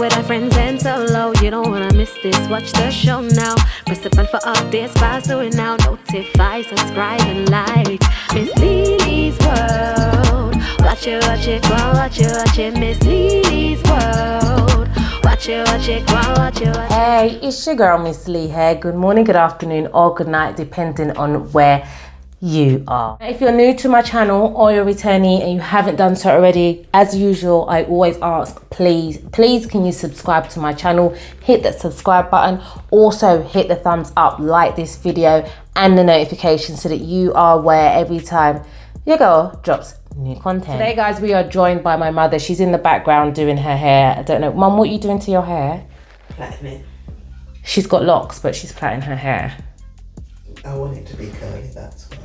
with our friends and solo. You don't wanna miss this, watch the show now. Press the button for updates, fast do it now. Notify, subscribe and like. Miss Lily's World. Watch it, go on, watch it, Miss Lily's World. Watch it, go on, watch it. Hey, it's your girl Miss Lee here. Good morning, good afternoon, or good night, depending on where you are. If you're new to my channel or you're returnee and you haven't done so already, as usual, I always ask, please can you subscribe to my channel? Hit that subscribe button. Also hit the thumbs up, like this video and the notification so that you are aware every time your girl drops new content. Today guys, we are joined by my mother. She's in the background doing her hair. I don't know, Mum, what are you doing to your hair? Plaiting it. She's got locks, but she's plaiting her hair. I want it to be curly, that's why.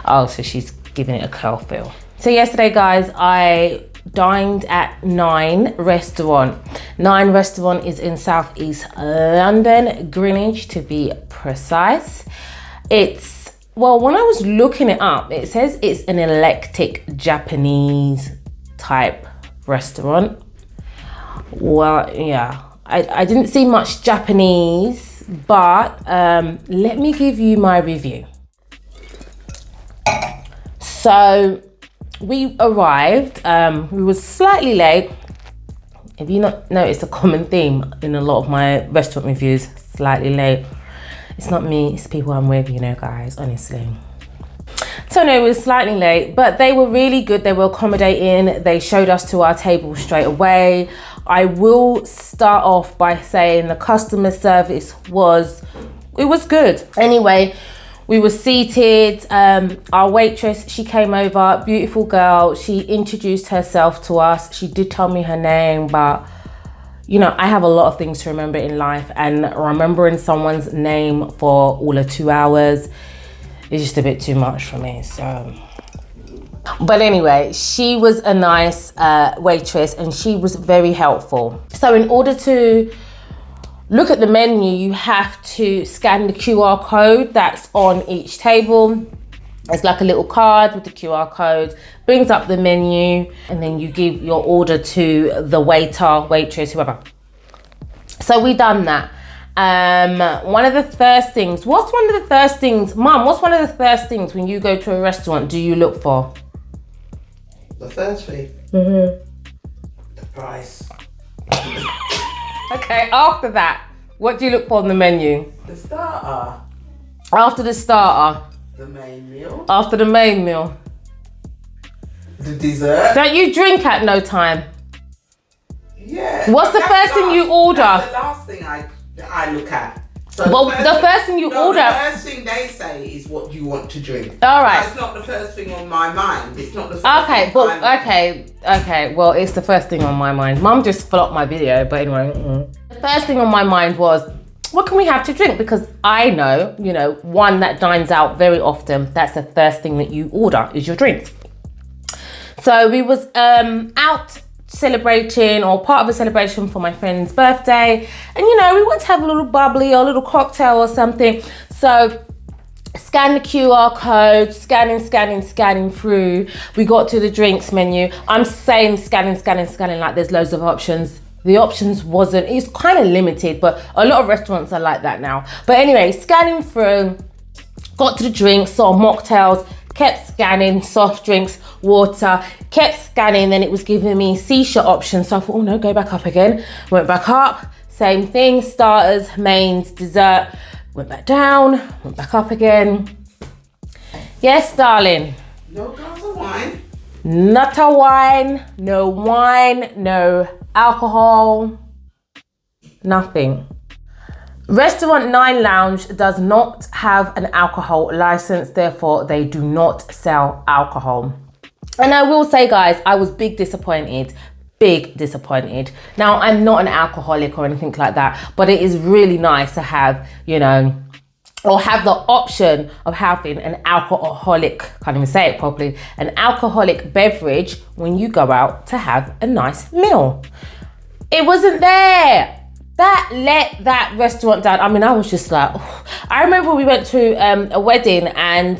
Oh, so she's giving it a curl feel. So yesterday guys, I dined at 9 Restaurant. 9 Restaurant is in Southeast London, Greenwich to be precise. It's, well, when I was looking it up, it says it's an eclectic Japanese type restaurant. Well, yeah, I didn't see much Japanese, but let me give you my review. So we arrived, we were slightly late. Have you not noticed a common theme in a lot of my restaurant reviews? Slightly late. It's not me, it's people I'm with, you know guys, honestly. So no, it was slightly late, but they were really good. They were accommodating. They showed us to our table straight away. I will start off by saying the customer service was good. Anyway, we were seated, our waitress, she came over, beautiful girl. She introduced herself to us. She did tell me her name, but you know, I have a lot of things to remember in life, and remembering someone's name for all of 2 hours is just a bit too much for me, so. But anyway, she was a nice waitress and she was very helpful. So in order to look at the menu, you have to scan the QR code that's on each table. It's like a little card with the QR code, brings up the menu, and then you give your order to the waiter, waitress, whoever. So we done that. One of the first things, Mum, what's one of the first things when you go to a restaurant do you look for? The first thing? The price. Okay, after that, what do you look for on the menu? The starter. After the starter. The main meal. After the main meal. The dessert. Don't you drink at no time? Yeah. What's the first thing you order? That's the last thing I look at. So well, the first thing you order. The first thing they say is what you want to drink. All right. That's not the first thing on my mind. It's not the first okay, thing. But okay. Well, it's the first thing on my mind. Mum just flopped my video, but anyway. The first thing on my mind was, what can we have to drink? Because I know, you know, one that dines out very often, that's the first thing that you order is your drinks. So we was out celebrating, or part of a celebration for my friend's birthday, and you know, we want to have a little bubbly or a little cocktail or something. So scan the QR code, scanning through. We got to the drinks menu. I'm saying scanning like there's loads of options. The options wasn't, it's kind of limited, but a lot of restaurants are like that now. But anyway, scanning through, got to the drinks, saw mocktails, kept scanning, soft drinks, water, kept scanning, then it was giving me Shisha options. So I thought, oh no, go back up again. Went back up, same thing, starters, mains, dessert, went back down, went back up again. Yes, darling. No glass of wine. Not a wine, no alcohol, nothing. Restaurant 9 Lounge does not have an alcohol license, therefore they do not sell alcohol. And I will say guys, I was big disappointed. Now I'm not an alcoholic or anything like that, but it is really nice to have, you know, or have the option of having an alcoholic, can't even say it properly, an alcoholic beverage when you go out to have a nice meal. It wasn't there. That let that restaurant down. I mean, I was just like, oh. I remember we went to a wedding, and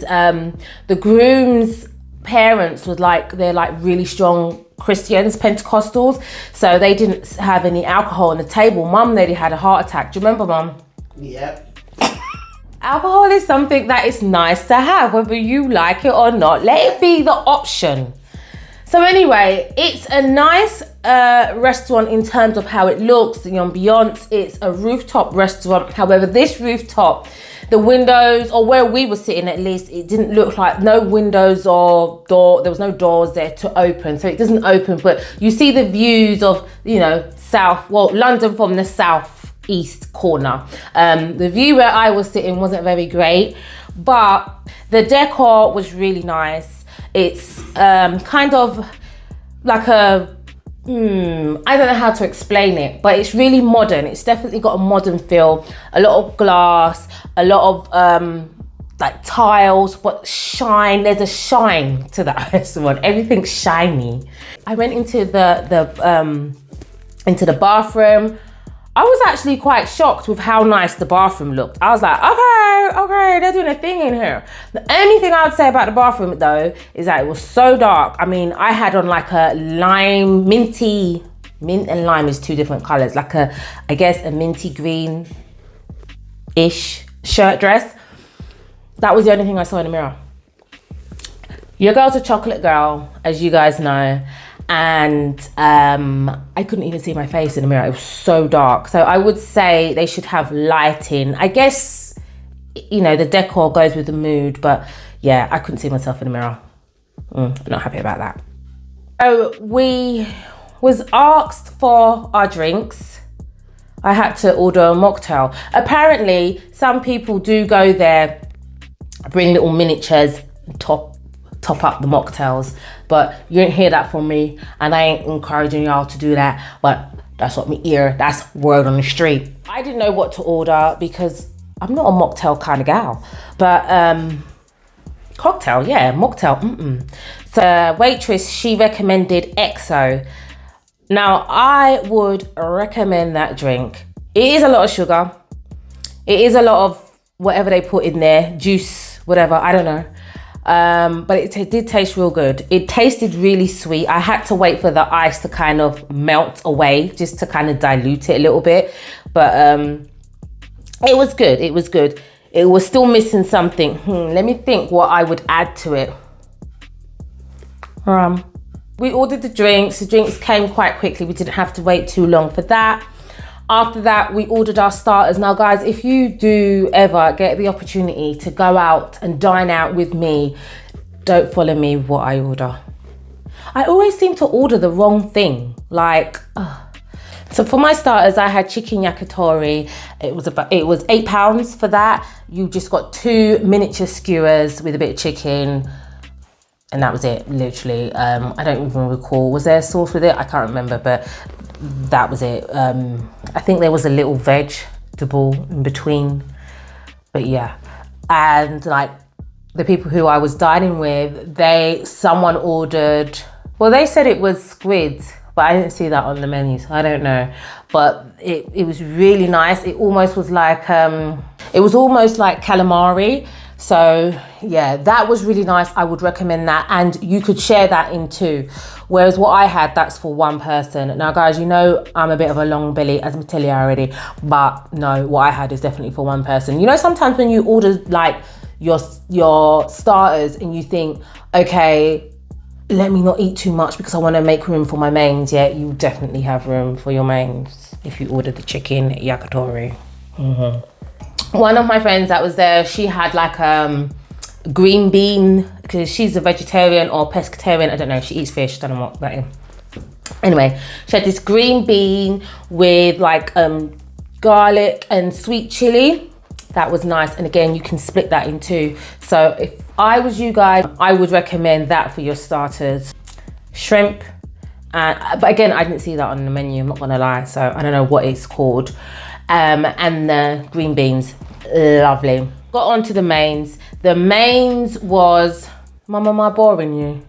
the groom's parents was like, they're like really strong Christians, Pentecostals, so they didn't have any alcohol on the table. Mum nearly had a heart attack. Do you remember, Mum? Yep. Alcohol is something that is nice to have, whether you like it or not. Let it be the option. So anyway, it's a nice restaurant in terms of how it looks, the ambiance. It's a rooftop restaurant. However, this rooftop, the windows, or where we were sitting at least, it didn't look like no windows or door. There was no doors there to open. So it doesn't open, but you see the views of, you know, London from the southeast corner. The view where I was sitting wasn't very great, but the decor was really nice. It's kind of like a, I don't know how to explain it, but it's really modern. It's definitely got a modern feel, a lot of glass, a lot of like tiles, but shine. There's a shine to that restaurant. Everything's shiny. I went into the bathroom. I was actually quite shocked with how nice the bathroom looked. I was like, okay, they're doing a thing in here. The only thing I would say about the bathroom though is that it was so dark. I mean, I had on like a mint and lime is two different colors. Like I guess a minty green-ish shirt dress. That was the only thing I saw in the mirror. Your girl's a chocolate girl, as you guys know. And I couldn't even see my face in the mirror. It was so dark. So I would say they should have lighting. I guess, you know, the decor goes with the mood, but yeah, I couldn't see myself in the mirror. I'm not happy about that. So we was asked for our drinks. I had to order a mocktail. Apparently, some people do go there, bring little miniatures, top up the mocktails, but you didn't hear that from me, and I ain't encouraging y'all to do that, but that's what me hear. That's word on the street. I didn't know what to order because I'm not a mocktail kind of gal, but cocktail, yeah, mocktail, So waitress, she recommended XO. Now I would recommend that drink. It is a lot of sugar. It is a lot of whatever they put in there, juice, whatever, I don't know. But it did taste real good. It tasted really sweet. I had to wait for the ice to kind of melt away just to kind of dilute it a little bit. But it was good. It was good. It was still missing something. Let me think what I would add to it. We ordered the drinks. The drinks came quite quickly. We didn't have to wait too long for that. After that, we ordered our starters. Now, guys, if you do ever get the opportunity to go out and dine out with me, don't follow me what I order. I always seem to order the wrong thing. So for my starters, I had chicken yakitori. It was £8 for that. You just got 2 miniature skewers with a bit of chicken. And that was it, literally. I don't even recall. Was there a sauce with it? I can't remember, but that was it. I think there was a little vegetable in between, but yeah. And like the people who I was dining with, someone ordered, well, they said it was squid, but I didn't see that on the menu, so I don't know. But it was really nice. It almost was like calamari. So yeah, that was really nice. I would recommend that, and you could share that in 2. Whereas what I had, that's for 1 person. Now guys, you know I'm a bit of a long belly, as I tell you already, but no, what I had is definitely for 1 person. You know, sometimes when you order like your starters and you think, okay, let me not eat too much because I want to make room for my mains. Yeah, you definitely have room for your mains if you order the chicken yakitori. One of my friends that was there, she had like green bean, because she's a vegetarian or pescatarian, I don't know, she eats fish, don't know what that is. Anyway, she had this green bean with like garlic and sweet chili. That was nice, and again, you can split that in 2. So if I was you guys, I would recommend that for your starters. Shrimp, but again, I didn't see that on the menu, I'm not gonna lie, so I don't know what it's called. And the green beans, lovely. Got on to the mains. The mains was, Mum, am I boring you?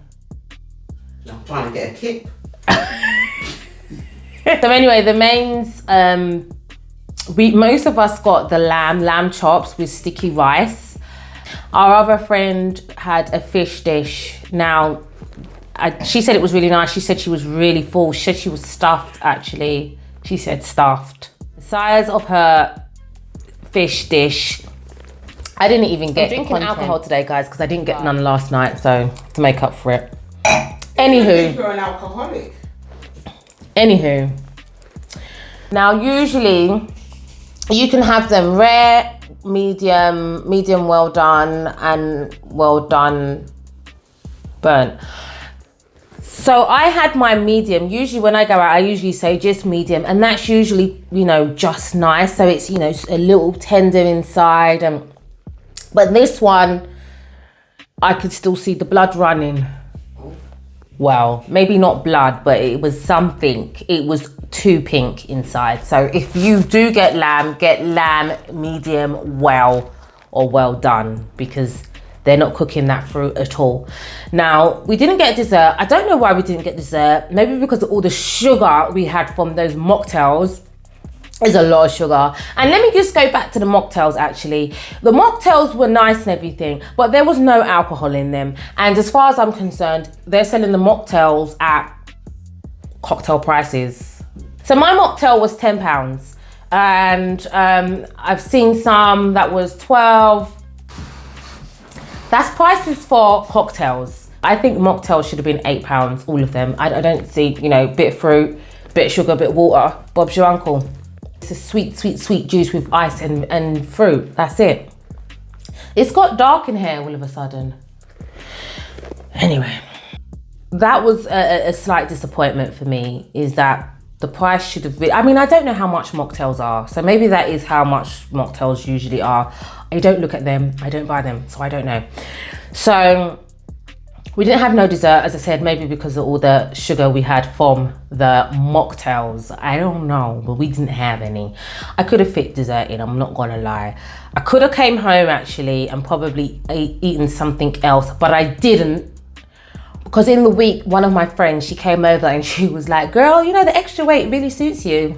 I'm trying to get a kick. So anyway, the mains, most of us got the lamb chops with sticky rice. Our other friend had a fish dish. Now, She said it was really nice. She said she was really full. She said she was stuffed, actually. She said stuffed. The size of her fish dish. I didn't even get drinking alcohol today, guys, because I didn't get none last night, so to make up for it. Anywho. You're an alcoholic. Anywho. Now, usually, you can have them rare, medium well done, and well done burnt. So I had my medium. Usually when I go out, I usually say just medium, and that's usually, you know, just nice. So it's, you know, a little tender inside. But this one, I could still see the blood running. Well, maybe not blood, but it was something. It was too pink inside. So if you do get lamb medium well or well done, because they're not cooking that through at all. Now, we didn't get dessert. I don't know why we didn't get dessert. Maybe because of all the sugar we had from those mocktails. There's a lot of sugar. And let me just go back to the mocktails, actually. The mocktails were nice and everything, but there was no alcohol in them. And as far as I'm concerned, they're selling the mocktails at cocktail prices. So my mocktail was £10. And I've seen some that was 12. That's prices for cocktails. I think mocktails should have been £8, all of them. I don't see, you know, bit of fruit, bit of sugar, bit of water. Bob's your uncle. It's a sweet, sweet, sweet juice with ice and fruit. That's it. It's got dark in here all of a sudden. Anyway, that was a slight disappointment for me, is that the price should have been, I mean, I don't know how much mocktails are. So maybe that is how much mocktails usually are. I don't look at them, I don't buy them, so I don't know. So we didn't have no dessert, as I said, maybe because of all the sugar we had from the mocktails. I don't know, but we didn't have any. I could have fit dessert in, I'm not gonna lie. I could have came home actually and probably eaten something else, but I didn't. Because in the week, one of my friends, she came over and she was like, girl, you know, the extra weight really suits you.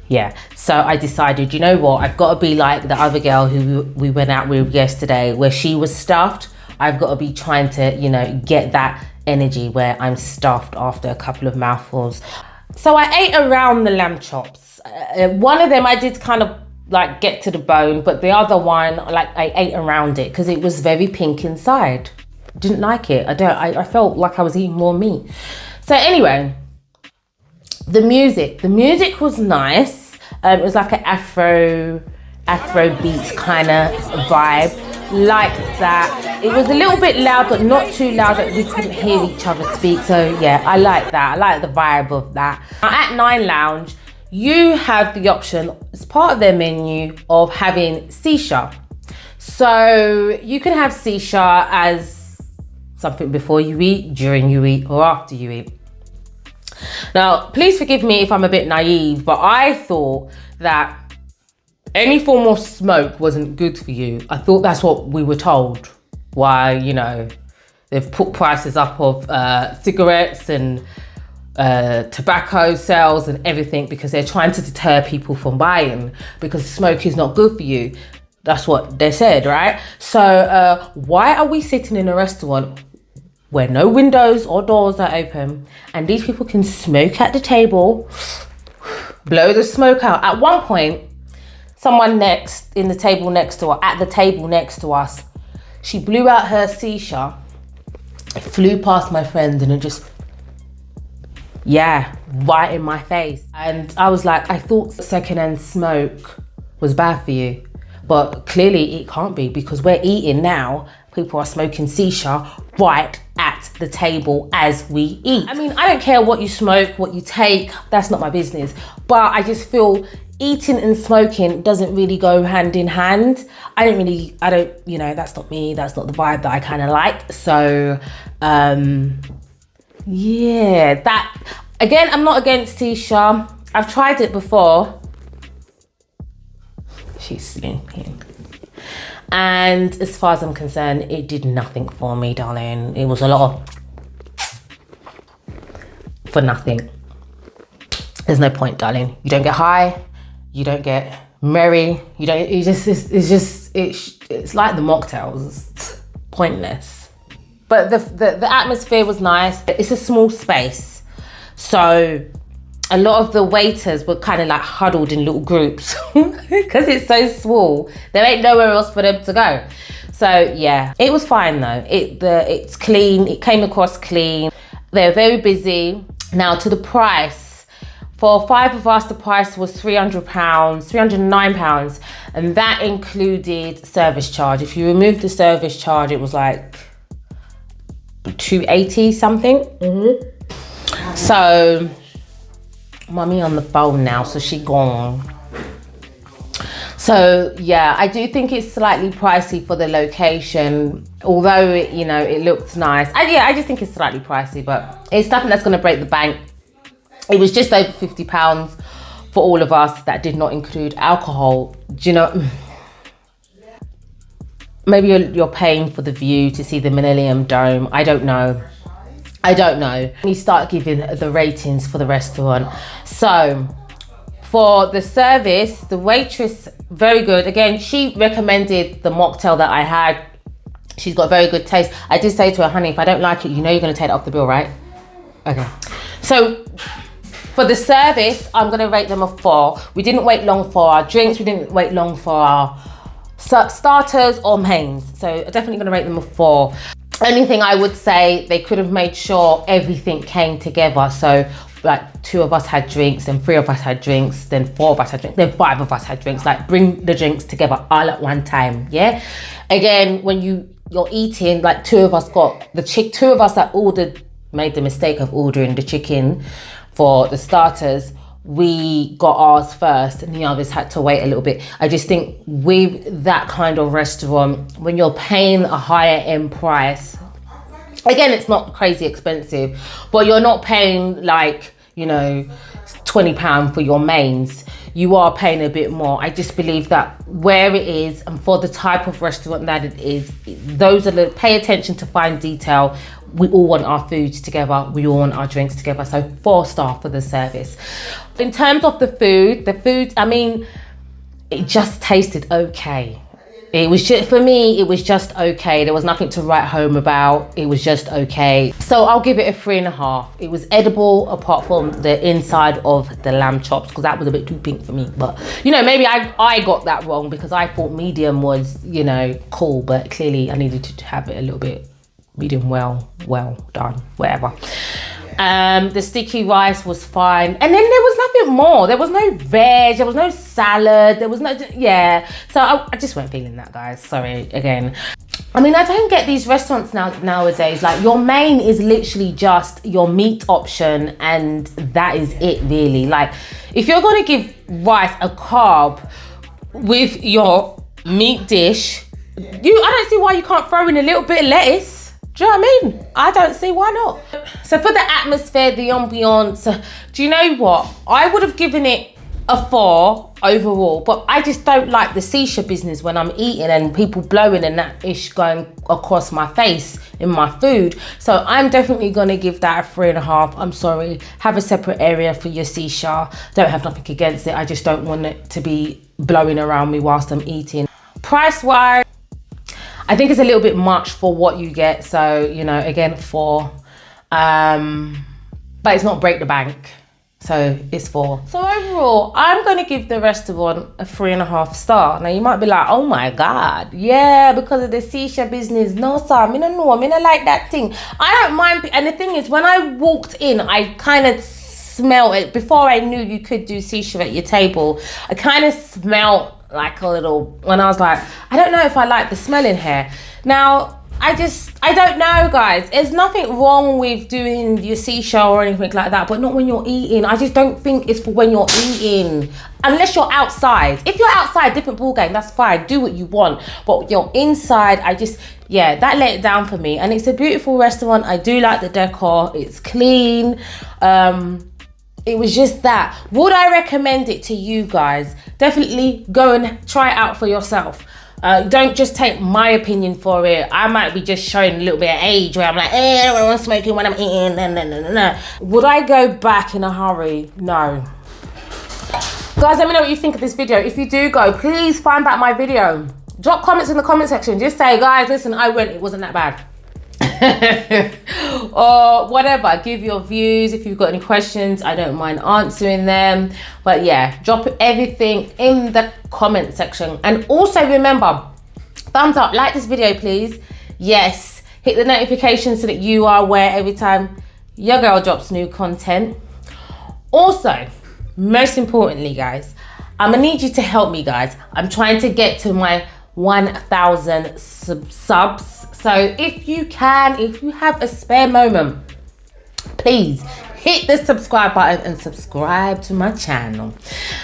Yeah, so I decided, you know what, I've got to be like the other girl who we went out with yesterday, where she was stuffed. I've got to be trying to, you know, get that energy where I'm stuffed after a couple of mouthfuls. So I ate around the lamb chops. One of them I did kind of like get to the bone, but the other one, like I ate around it because it was very pink inside. Didn't like it. I felt like I was eating more meat. So anyway, the music was nice. It was like an Afro beat kind of vibe. Liked that. It was a little bit loud, but not too loud that we couldn't hear each other speak. So yeah, I like that. I like the vibe of that. Now, at Nine Lounge, you have the option as part of their menu of having Shisha. So you can have Shisha as something before you eat, during you eat, or after you eat. Now, please forgive me if I'm a bit naive, but I thought that any form of smoke wasn't good for you. I thought that's what we were told. Why, you know, they've put prices up of cigarettes and tobacco sales and everything because they're trying to deter people from buying, because smoke is not good for you. That's what they said, right? So why are we sitting in a restaurant where no windows or doors are open and these people can smoke at the table, blow the smoke out? At one point, someone at the table next to us, she blew out her Shisha, flew past my friend, and it just, yeah, right in my face. And I was like, I thought secondhand smoke was bad for you, but clearly it can't be, because we're eating now. People are smoking Shisha right at the table as we eat. I mean, I don't care what you smoke, what you take, that's not my business. But I just feel eating and smoking doesn't really go hand in hand. I don't, you know, that's not me, that's not the vibe that I kind of like. So, yeah, that, again, I'm not against Shisha. I've tried it before. She's slinking. And as far as I'm concerned, it did nothing for me, darling. It was a lot of for nothing. There's no point, darling. You don't get high, you don't get merry, it's like the mocktails. It's pointless. But the atmosphere was nice. It's a small space, so a lot of the waiters were kind of like huddled in little groups because it's so small. There ain't nowhere else for them to go. So yeah, it was fine though. It's clean. It came across clean. They're very busy. Now to the price. For 5 of us, the price was £300, £309, and that included service charge. If you remove the service charge, it was like $280 something. So Mummy on the phone now, so she gone. So yeah, I do think it's slightly pricey for the location, although it, you know, it looked nice. I just think it's slightly pricey, but it's nothing that's going to break the bank. It was just over £50 for all of us. That did not include alcohol. Do you know? Maybe you're paying for the view to see the Millennium Dome. I don't know. You start giving the ratings for the restaurant. So for the service, the waitress, very good. Again, she recommended the mocktail that I had. She's got very good taste. I did say to her, honey, if I don't like it, you know you're going to take it off the bill, right? Okay. So for the service, I'm going to rate them a 4. We didn't wait long for our drinks. We didn't wait long for our starters or mains. So I'm definitely going to rate them a 4. Only thing I would say, they could have made sure everything came together. So like 2 of us had drinks, then 3 of us had drinks, then 4 of us had drinks, then 5 of us had drinks. Like bring the drinks together all at one time, yeah? Again, when you're eating, like 2 of us got the 2 of us that made the mistake of ordering the chicken for the starters, we got ours first and the others had to wait a little bit. I just think with that kind of restaurant, when you're paying a higher end price, again, it's not crazy expensive, but you're not paying like, you know, £20 for your mains. You are paying a bit more. I just believe that where it is and for the type of restaurant that it is, pay attention to fine detail. We all want our foods together. We all want our drinks together. So 4-star for the service. In terms of the food, I mean, it just tasted okay. It was just, for me, it was just okay. There was nothing to write home about. It was just okay. So I'll give it a 3.5. It was edible apart from the inside of the lamb chops, because that was a bit too pink for me. But, you know, maybe I got that wrong because I thought medium was, you know, cool. But clearly I needed to have it a little bit medium well done, whatever. The sticky rice was fine. And then there was nothing more. There was no veg, there was no salad, there was no, yeah. So I just weren't feeling that, guys. Sorry, again. I mean, I don't get these restaurants nowadays. Like, your main is literally just your meat option and that is it, really. Like, if you're gonna give rice a carb with your meat dish, I don't see why you can't throw in a little bit of lettuce. Do you know what I mean? I don't see why not. So for the atmosphere, the ambiance, do you know what? I would have given it a 4 overall, but I just don't like the Shisha business when I'm eating and people blowing and that ish going across my face in my food. So I'm definitely gonna give that a 3.5. I'm sorry, have a separate area for your Shisha. Don't have nothing against it. I just don't want it to be blowing around me whilst I'm eating. Price-wise, I think it's a little bit much for what you get. So, you know, again, 4. But it's not break the bank. So it's 4. So overall, I'm going to give the restaurant a 3.5 star. Now you might be like, oh my God. Yeah, because of the Shisha business. No, sir, I don't like that thing. I don't mind. And the thing is, when I walked in, I kind of smelled it. Before I knew you could do Shisha at your table, I kind of smelled like a little, when I was like, I don't know if I like the smell in here. Now, I don't know, guys. There's nothing wrong with doing your Shisha or anything like that, but not when you're eating. I just don't think it's for when you're eating. Unless you're outside. If you're outside, different ball game, that's fine. Do what you want. But you're inside, yeah, that let it down for me. And it's a beautiful restaurant. I do like the decor. It's clean. It was just that. Would I recommend it to you guys? Definitely go and try it out for yourself. Don't just take my opinion for it. I might be just showing a little bit of age where I'm like, I don't want to smoke when I'm eating. No. Would I go back in a hurry? No. Guys, let me know what you think of this video. If you do go, please find back my video. Drop comments in the comment section. Just say, guys, listen, I went, it wasn't that bad. or whatever. Give your views. If you've got any questions, I don't mind answering them. But yeah, drop everything in the comment section. And also remember, thumbs up, like this video please. Yes, hit the notification so that you are aware every time your girl drops new content. Also, most importantly guys, I'm gonna need you to help me guys. I'm trying to get to my 1,000 subs. So if you can, if you have a spare moment, please hit the subscribe button and subscribe to my channel.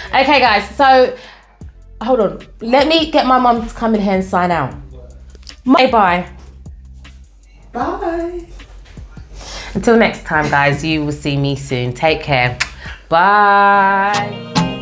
Okay guys, so hold on. Let me get my mum to come in here and sign out. Bye. Bye. Until next time guys, you will see me soon. Take care. Bye.